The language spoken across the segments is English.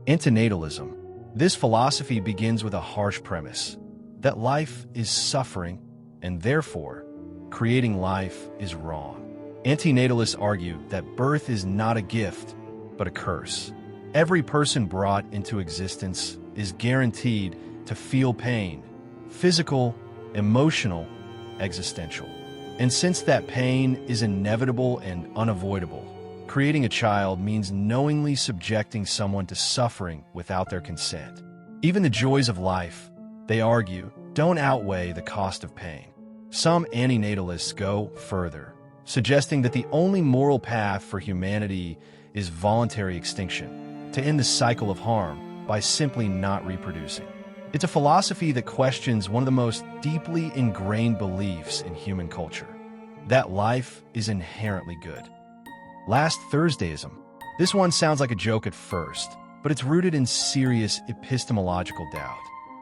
Antinatalism. This philosophy begins with a harsh premise, that life is suffering, and therefore, creating life is wrong. Antinatalists argue that birth is not a gift, but a curse. Every person brought into existence is guaranteed to feel pain, physical, emotional, existential. And since that pain is inevitable and unavoidable, creating a child means knowingly subjecting someone to suffering without their consent. Even the joys of life, they argue, don't outweigh the cost of pain. Some antinatalists go further, suggesting that the only moral path for humanity is voluntary extinction, to end the cycle of harm by simply not reproducing. It's a philosophy that questions one of the most deeply ingrained beliefs in human culture, that life is inherently good. Last Thursdayism. This one sounds like a joke at first, but it's rooted in serious epistemological doubt.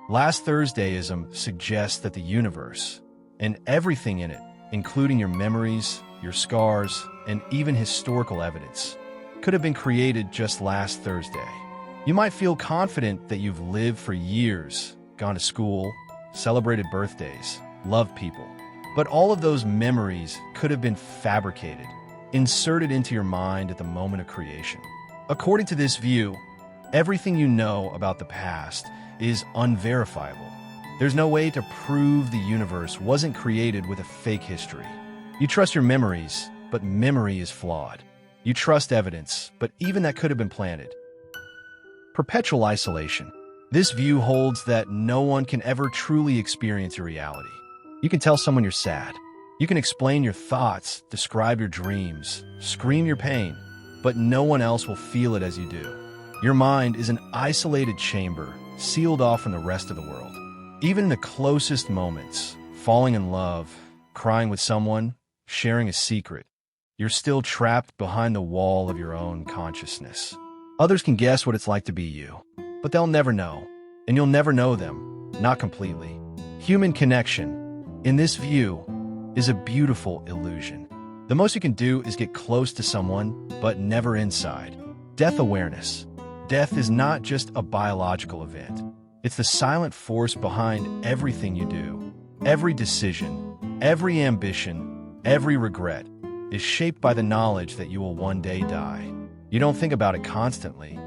Last Thursdayism suggests that the universe, and everything in it, including your memories, your scars, and even historical evidence, could have been created just last Thursday. You might feel confident that you've lived for years, gone to school, celebrated birthdays, loved people. But all of those memories could have been fabricated, inserted into your mind at the moment of creation. According to this view, everything you know about the past is unverifiable. There's no way to prove the universe wasn't created with a fake history. You trust your memories, but memory is flawed. You trust evidence, but even that could have been planted. Perpetual isolation. This view holds that no one can ever truly experience your reality. You can tell someone you're sad. You can explain your thoughts, describe your dreams, scream your pain, but no one else will feel it as you do. Your mind is an isolated chamber, sealed off from the rest of the world. Even in the closest moments, falling in love, crying with someone, sharing a secret, you're still trapped behind the wall of your own consciousness. Others can guess what it's like to be you, but they'll never know, and you'll never know them, not completely. Human connection, in this view, is a beautiful illusion. The most you can do is get close to someone, but never inside. Death awareness. Death is not just a biological event. It's the silent force behind everything you do. Every decision, every ambition, every regret is shaped by the knowledge that you will one day die. You don't think about it constantly,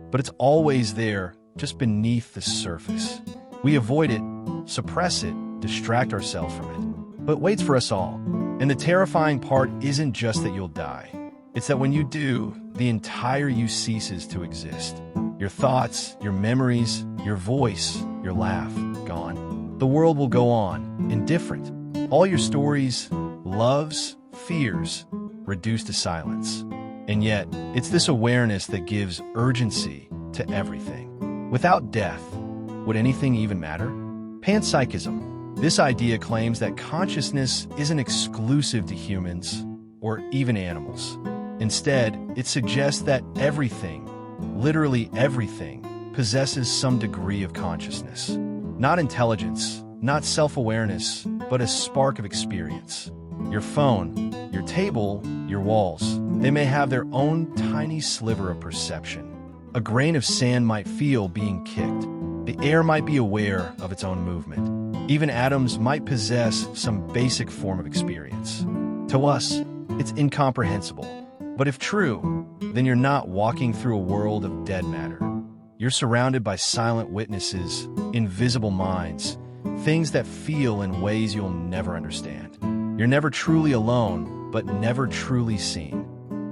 but it's always there, just beneath the surface. We avoid it, suppress it, distract ourselves from it. But it waits for us all. And the terrifying part isn't just that you'll die. It's that when you do, the entire you ceases to exist. Your thoughts, your memories, your voice, your laugh, gone. The world will go on, indifferent. All your stories, loves, fears, reduced to silence. And yet, it's this awareness that gives urgency to everything. Without death, would anything even matter? Panpsychism. This idea claims that consciousness isn't exclusive to humans or even animals. Instead, it suggests that everything, literally everything, possesses some degree of consciousness. Not intelligence, not self-awareness, but a spark of experience. Your phone, your table, your walls, they may have their own tiny sliver of perception. A grain of sand might feel being kicked. The air might be aware of its own movement. Even atoms might possess some basic form of experience. To us, it's incomprehensible. But if true, then you're not walking through a world of dead matter. You're surrounded by silent witnesses, invisible minds, things that feel in ways you'll never understand. You're never truly alone, but never truly seen.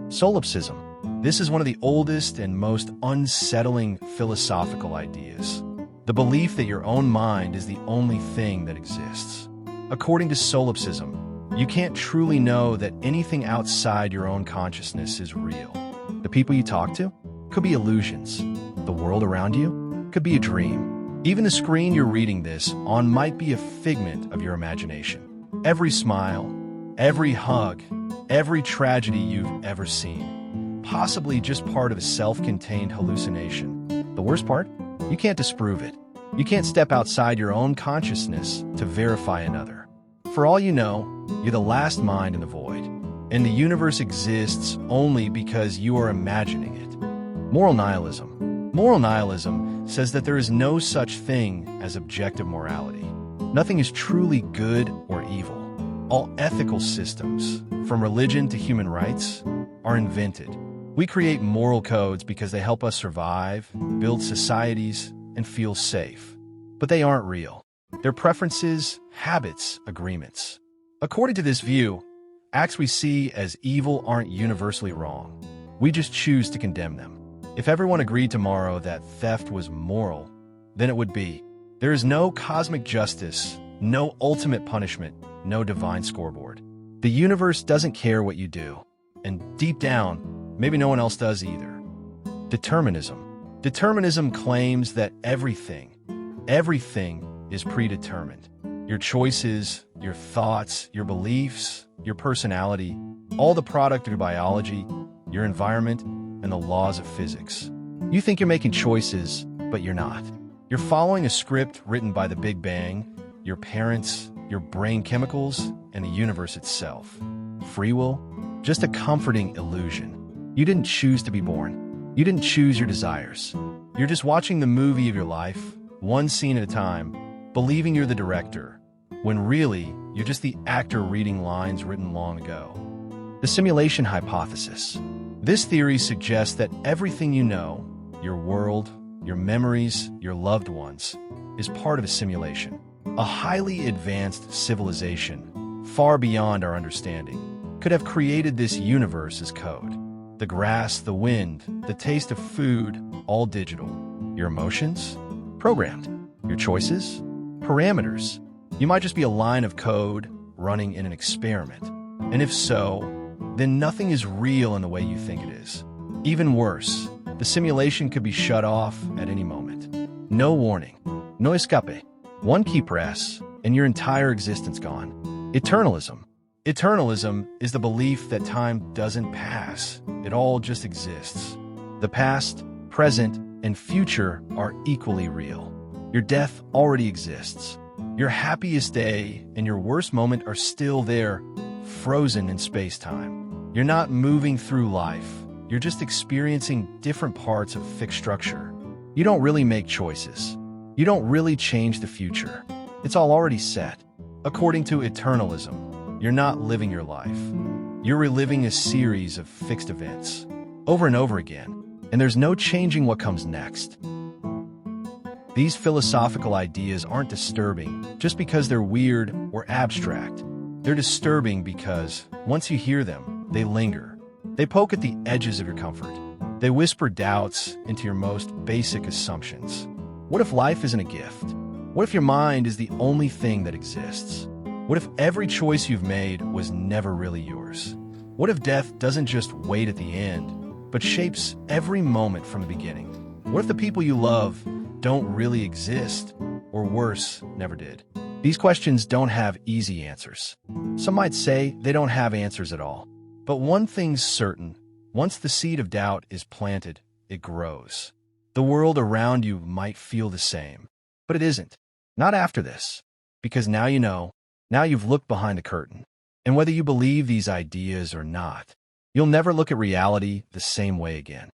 Solipsism. This is one of the oldest and most unsettling philosophical ideas. The belief that your own mind is the only thing that exists. According to solipsism, you can't truly know that anything outside your own consciousness is real. The people you talk to could be illusions. The world around you could be a dream. Even the screen you're reading this on might be a figment of your imagination. Every smile, every hug, every tragedy you've ever seen, possibly just part of a self-contained hallucination. The worst part? You can't disprove it. You can't step outside your own consciousness to verify another. For all you know, you're the last mind in the void, and the universe exists only because you are imagining it. Moral nihilism. Moral nihilism says that there is no such thing as objective morality. Nothing is truly good or evil. All ethical systems, from religion to human rights, are invented. We create moral codes because they help us survive, build societies, and feel safe. But they aren't real. They're preferences, habits, agreements. According to this view, acts we see as evil aren't universally wrong. We just choose to condemn them. If everyone agreed tomorrow that theft was moral, then it would be. There is no cosmic justice, no ultimate punishment, no divine scoreboard. The universe doesn't care what you do. And deep down, maybe no one else does either. Determinism. Determinism claims that everything is predetermined. Your choices, your thoughts, your beliefs, your personality, all the product of your biology, your environment, and the laws of physics. You think you're making choices, but you're not. You're following a script written by the Big Bang, your parents, your brain chemicals, and the universe itself. Free will? Just a comforting illusion. You didn't choose to be born. You didn't choose your desires. You're just watching the movie of your life, one scene at a time, believing you're the director, when really, you're just the actor reading lines written long ago. The simulation hypothesis. This theory suggests that everything you know, your world, your memories, your loved ones, is part of a simulation. A highly advanced civilization, far beyond our understanding, could have created this universe as code. The grass, the wind, the taste of food, all digital. Your emotions? Programmed. Your choices? Parameters. You might just be a line of code running in an experiment. And if so, then nothing is real in the way you think it is. Even worse, the simulation could be shut off at any moment. No warning. No escape. One key press, and your entire existence gone. Eternalism. Eternalism is the belief that time doesn't pass. It all just exists. The past, present, and future are equally real. Your death already exists. Your happiest day and your worst moment are still there, frozen in space-time. You're not moving through life. You're just experiencing different parts of fixed structure. You don't really make choices. You don't really change the future. It's all already set. According to Eternalism, you're not living your life. You're reliving a series of fixed events, over and over again, and there's no changing what comes next. These philosophical ideas aren't disturbing just because they're weird or abstract. They're disturbing because, once you hear them, they linger. They poke at the edges of your comfort. They whisper doubts into your most basic assumptions. What if life isn't a gift? What if your mind is the only thing that exists? What if every choice you've made was never really yours? What if death doesn't just wait at the end, but shapes every moment from the beginning? What if the people you love don't really exist, or worse, never did? These questions don't have easy answers. Some might say they don't have answers at all. But one thing's certain, once the seed of doubt is planted, it grows. The world around you might feel the same, but it isn't. Not after this. Because now you know, now you've looked behind the curtain. And whether you believe these ideas or not, you'll never look at reality the same way again.